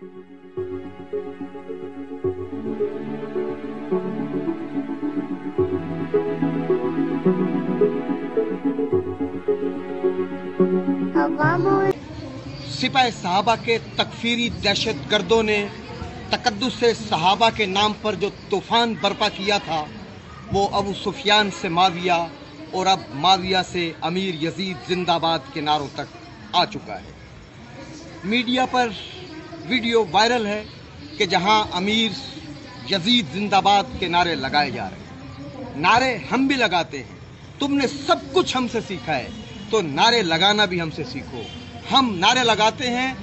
सिपाही साहबा के तकफीरी दहशत गर्दों ने तकद्दुस से सहाबा के नाम पर जो तूफान बर्पा किया था, वो अबू सुफियान से माविया और अब माविया से अमीर यजीद जिंदाबाद के नारों तक आ चुका है। मीडिया पर वीडियो वायरल है कि जहां अमीर यजीद जिंदाबाद के नारे लगाए जा रहे हैं। नारे हम भी लगाते हैं, तुमने सब कुछ हमसे सीखा है तो नारे लगाना भी हमसे सीखो। हम नारे लगाते हैं,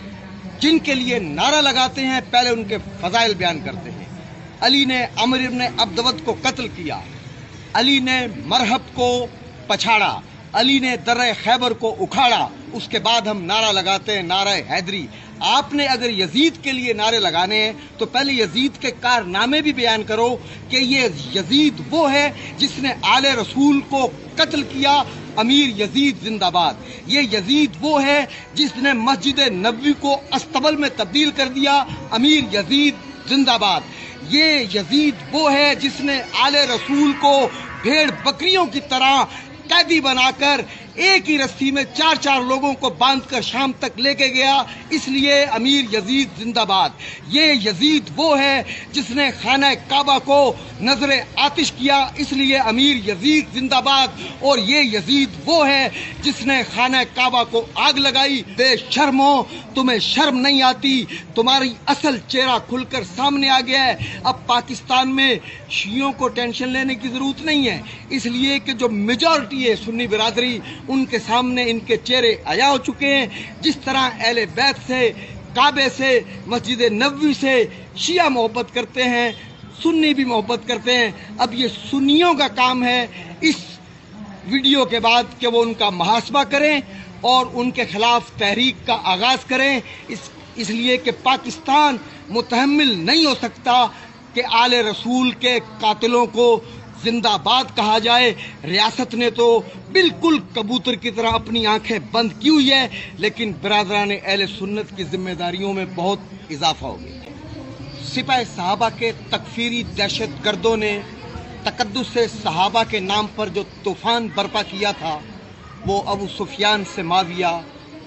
जिनके लिए नारा लगाते हैं पहले उनके फजाइल बयान करते हैं। अली ने अमर इब्न अब्दवद को कत्ल किया, अली ने मरहब को पछाड़ा, अली ने दर्रे खैबर को उखाड़ा, उसके बाद हम नारा लगाते हैं नारा हैदरी। आपने अगर यजीद के लिए नारे लगाने हैं तो पहले यजीद के कारनामे भी बयान करो कि ये यजीद वो है जिसने आले रसूल को कत्ल किया, अमीर यजीद जिंदाबाद। ये यजीद वो है जिसने मस्जिद नबवी को अस्तबल में तब्दील कर दिया, अमीर यजीद जिंदाबाद। ये यजीद वो है जिसने आले रसूल को भेड़ बकरियों की तरह कैदी बनाकर एक ही रस्सी में 4-4 लोगों को बांधकर शाम तक लेके गया, इसलिए अमीर यजीद जिंदाबाद। ये यजीद वो है जिसने खाना काबा को नजरे आतिश किया, इसलिए अमीर यजीद जिंदाबाद। और ये यजीद वो है जिसने खाना काबा को आग लगाई। बेशर्मो, तुम्हें शर्म नहीं आती, तुम्हारी असल चेहरा खुलकर सामने आ गया है। अब पाकिस्तान में शियों को टेंशन लेने की जरूरत नहीं है, इसलिए कि जो मेजॉरिटी है सुन्नी बिरादरी, उनके सामने इनके चेहरे आया हो चुके हैं। जिस तरह अहले बैत से, काबे से, मस्जिद नबवी से शिया मोहब्बत करते हैं, सुन्नी भी मोहब्बत करते हैं। अब ये सुन्नियों का काम है इस वीडियो के बाद कि वो उनका मुहासबा करें और उनके खिलाफ तहरीक का आगाज करें, इसलिए कि पाकिस्तान मुतहम्मिल नहीं हो सकता कि आले रसूल के कातिलों को जिंदाबाद कहा जाए। रियासत ने तो बिल्कुल कबूतर की तरह अपनी आंखें बंद की हुई है, लेकिन बिरादरान अहले सुन्नत की जिम्मेदारियों में बहुत इजाफा हो गया। सिपाही साहबा के तकफीरी दहशत गर्दों ने तकद्दुस से सहाबा के नाम पर जो तूफान बर्पा किया था, वो अबू सुफियान से माविया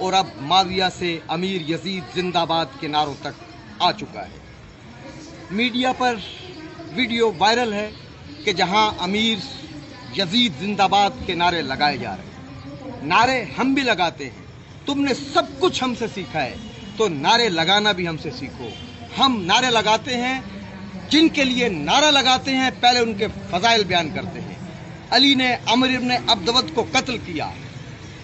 और अब माविया से अमीर यजीद जिंदाबाद के नारों तक आ चुका है। मीडिया पर वीडियो वायरल है कि जहां अमीर यजीद जिंदाबाद के नारे लगाए जा रहे हैं। नारे हम भी लगाते हैं, तुमने सब कुछ हमसे सीखा है तो नारे लगाना भी हमसे सीखो। हम नारे लगाते हैं, जिनके लिए नारा लगाते हैं पहले उनके फजाइल बयान करते हैं। अली ने अमर इब्न अब्दवद को कत्ल किया,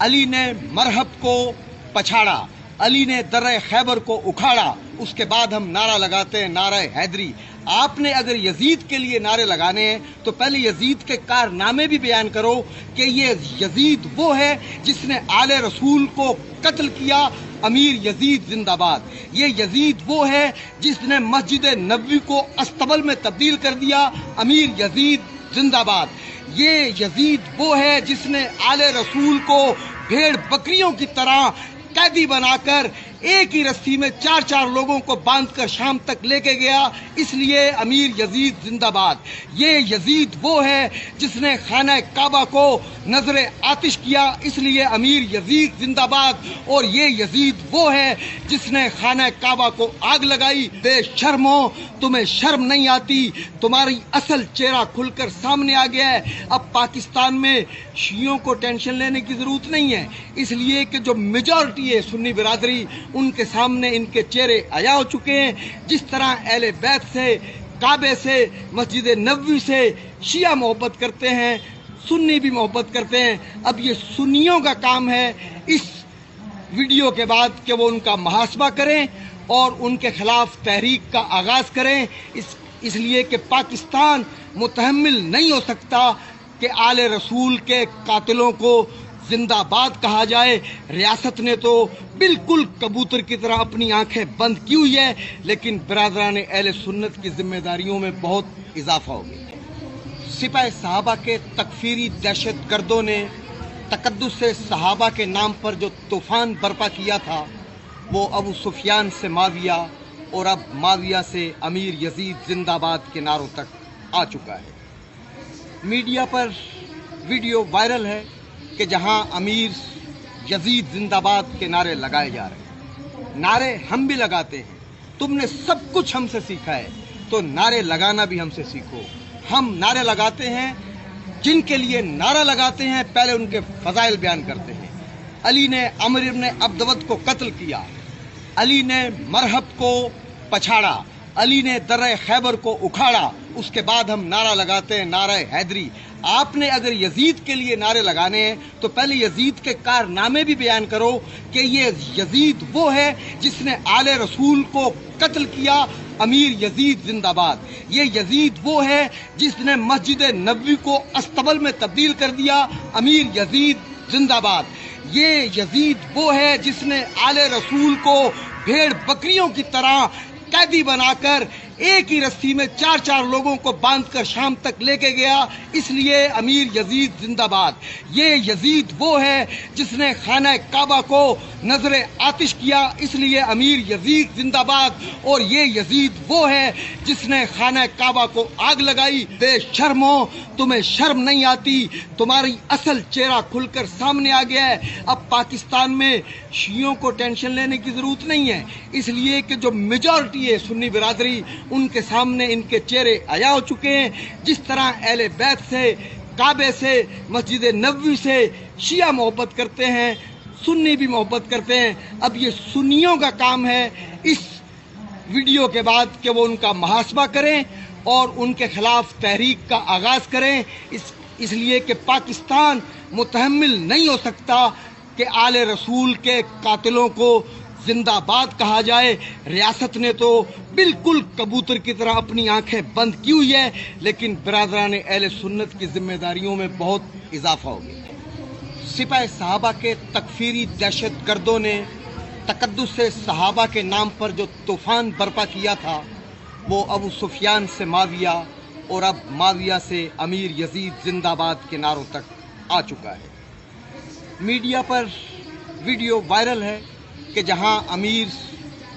अली ने मरहब को पछाड़ा, अली ने दर्रे खैबर को उखाड़ा, उसके बाद हम नारा लगाते हैं नारा हैदरी। आपने अगर यजीद के लिए नारे लगाने हैं तो पहले यजीद के कारनामे भी बयान करो कि ये यजीद वो है जिसने आले रसूल को कत्ल किया, अमीर यजीद जिंदाबाद। ये यजीद वो है जिसने मस्जिद नबवी को अस्तबल में तब्दील कर दिया, अमीर यजीद जिंदाबाद। ये यजीद वो है जिसने आले रसूल को भेड़ बकरियों की तरह कैदी बनाकर एक ही रस्सी में 4-4 लोगों को बांधकर शाम तक लेके गया, इसलिए अमीर यजीद जिंदाबाद। ये यजीद वो है जिसने खाना काबा को नजरे आतिश किया, इसलिए अमीर यजीद जिंदाबाद। और ये यजीद वो है जिसने खाना काबा को आग लगाई। बेशर्मो, तुम्हें शर्म नहीं आती, तुम्हारी असल चेहरा खुलकर सामने आ गया है। अब पाकिस्तान में शियों को टेंशन लेने की जरूरत नहीं है, इसलिए कि जो मेजॉरिटी है सुन्नी बिरादरी, उनके सामने इनके चेहरे आया हो चुके हैं। जिस तरह अहले बैत से, काबे से, मस्जिद नबवी से शिया मोहब्बत करते हैं, सुन्नी भी मोहब्बत करते हैं। अब ये सुन्नियों का काम है इस वीडियो के बाद कि वो उनका मुहासबा करें और उनके खिलाफ तहरीक का आगाज करें, इसलिए कि पाकिस्तान मुतहम्मिल नहीं हो सकता कि आले रसूल के कातिलों को जिंदाबाद कहा जाए। रियासत ने तो बिल्कुल कबूतर की तरह अपनी आंखें बंद की हुई है, लेकिन बिरादरान अहले सुन्नत की जिम्मेदारियों में बहुत इजाफा हो गया। सिपाही साहबा के तकफीरी दहशत गर्दों ने तकद्दुस से सहाबा के नाम पर जो तूफान बर्पा किया था, वो अबू सुफियान से माविया और अब माविया से अमीर यजीद जिंदाबाद के नारों तक आ चुका है। मीडिया पर वीडियो वायरल है कि जहां अमीर यजीद जिंदाबाद के नारे लगाए जा रहे हैं। नारे हम भी लगाते हैं, तुमने सब कुछ हमसे सीखा है तो नारे लगाना भी हमसे सीखो। हम नारे लगाते हैं, जिनके लिए नारा लगाते हैं पहले उनके फजाइल बयान करते हैं। अली ने अमर इब्न अब्दवद को कत्ल किया, अली ने मरहब को पछाड़ा, अली ने दर्रे खैबर को उखाड़ा। उसके बाद हम नारा लगाते हैं, नारा हैदरी। आपने अगर यजीद के लिए नारे लगाने हैं तो पहले यजीद के कारनामे भी बयान करो कि ये यजीद वो है जिसने आले रसूल को कत्ल किया, अमीर यजीद जिंदाबाद। ये यजीद वो है जिसने मस्जिद नबवी को अस्तबल में तब्दील कर दिया, अमीर यजीद जिंदाबाद। ये यजीद वो है जिसने आले रसूल को भेड़ बकरियों की तरह कैदी बनाकर एक ही रस्सी में 4-4 लोगों को बांधकर शाम तक लेके गया, इसलिए अमीर यजीद जिंदाबाद। ये यजीद वो है जिसने खाना काबा को नजरे आतिश किया, इसलिए अमीर यजीद जिंदाबाद। और ये यजीद वो है जिसने खाना काबा को आग लगाई। बेशर्मो, तुम्हें शर्म नहीं आती? तुम्हारी असल चेहरा खुलकर सामने आ गया है। अब पाकिस्तान में शियों को टेंशन लेने की जरूरत नहीं है, इसलिए कि जो मेजॉरिटी है सुन्नी बिरादरी, उनके सामने इनके चेहरे आया हो चुके हैं। जिस तरह अहले बैत से, काबे से, मस्जिद नबवी से शिया मोहब्बत करते हैं, सुन्नी भी मोहब्बत करते हैं। अब ये सुन्नियों का काम है इस वीडियो के बाद कि वो उनका मुहासबा करें और उनके खिलाफ तहरीक का आगाज करें। इसलिए कि पाकिस्तान मुतहम्मिल नहीं हो सकता कि आले रसूल के कातिलों को जिंदाबाद कहा जाए। रियासत ने तो बिल्कुल कबूतर की तरह अपनी आंखें बंद की हुई है, लेकिन बिरादरान अहले सुन्नत की जिम्मेदारियों में बहुत इजाफा हो गया। सिपाही सहाबा के तकफीरी दहशत गर्दों ने तकद्दुस से सहाबा के नाम पर जो तूफान बर्पा किया था, वो अबू सुफियान से माविया और अब माविया से अमीर यजीद जिंदाबाद के नारों तक आ चुका है। मीडिया पर वीडियो वायरल है कि जहां अमीर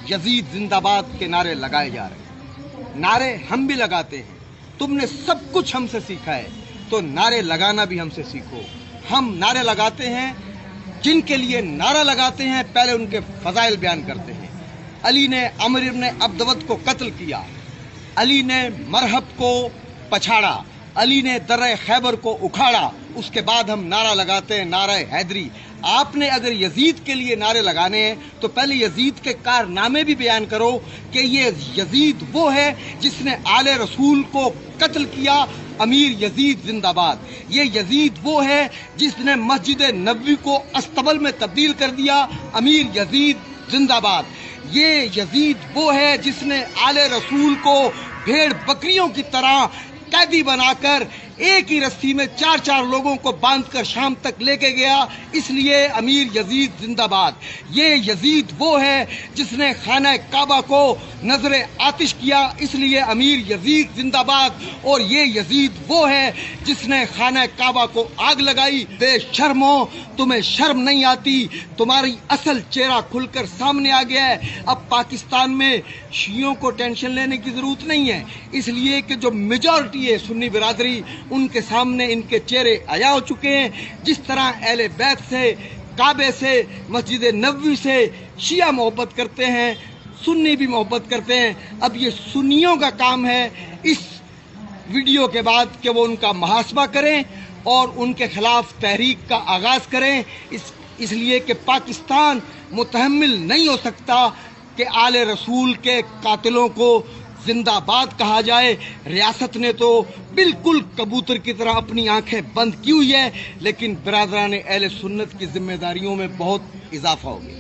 यजीद जिंदाबाद के नारे लगाए जा रहे हैं। नारे हम भी लगाते हैं, तुमने सब कुछ हमसे सीखा है तो नारे लगाना भी हमसे सीखो। हम नारे लगाते हैं, जिनके लिए नारा लगाते हैं पहले उनके फजाइल बयान करते हैं। अली ने अमर इब्न अब्दवद को कत्ल किया, अली ने मरहब को पछाड़ा, अली ने दर्रे खैबर को उखाड़ा। उसके बाद हम नारा लगाते हैं, नारा हैदरी। आपने अगर यजीद के लिए नारे लगाने हैं तो पहले यजीद के कारनामे भी बयान करो कि ये यजीद वो है जिसने आले रसूल को कत्ल किया, अमीर यजीद जिंदाबाद। ये यजीद वो है जिसने मस्जिद नबवी को अस्तबल में तब्दील कर दिया, अमीर यजीद जिंदाबाद। ये यजीद वो है जिसने आले रसूल को भेड़ बकरियों की तरह कैदी बनाकर एक ही रस्सी में 4-4 लोगों को बांधकर शाम तक लेके गया, इसलिए अमीर यजीद जिंदाबाद। ये यजीद वो है जिसने खाना काबा को नजरे आतिश किया, इसलिए अमीर यजीद जिंदाबाद। और ये यजीद वो है जिसने खाना काबा को आग लगाई। बेशर्मो, तुम्हें शर्म नहीं आती? तुम्हारी असल चेहरा खुलकर सामने आ गया है। अब पाकिस्तान में शियों को टेंशन लेने की जरूरत नहीं है, इसलिए कि जो मेजॉरिटी है सुन्नी बिरादरी, उनके सामने इनके चेहरे आया हो चुके हैं। जिस तरह अहले बैत से, काबे से, मस्जिद नबवी से शिया मोहब्बत करते हैं, सुन्नी भी मोहब्बत करते हैं। अब ये सुन्नियों का काम है इस वीडियो के बाद कि वो उनका मुहासबा करें और उनके खिलाफ तहरीक का आगाज करें। इसलिए कि पाकिस्तान मुतहम्मिल नहीं हो सकता कि आले रसूल के कातिलों को जिंदाबाद कहा जाए। रियासत ने तो बिल्कुल कबूतर की तरह अपनी आंखें बंद की हुई है, लेकिन बिरादरान अहले सुन्नत की जिम्मेदारियों में बहुत इजाफा हो गया।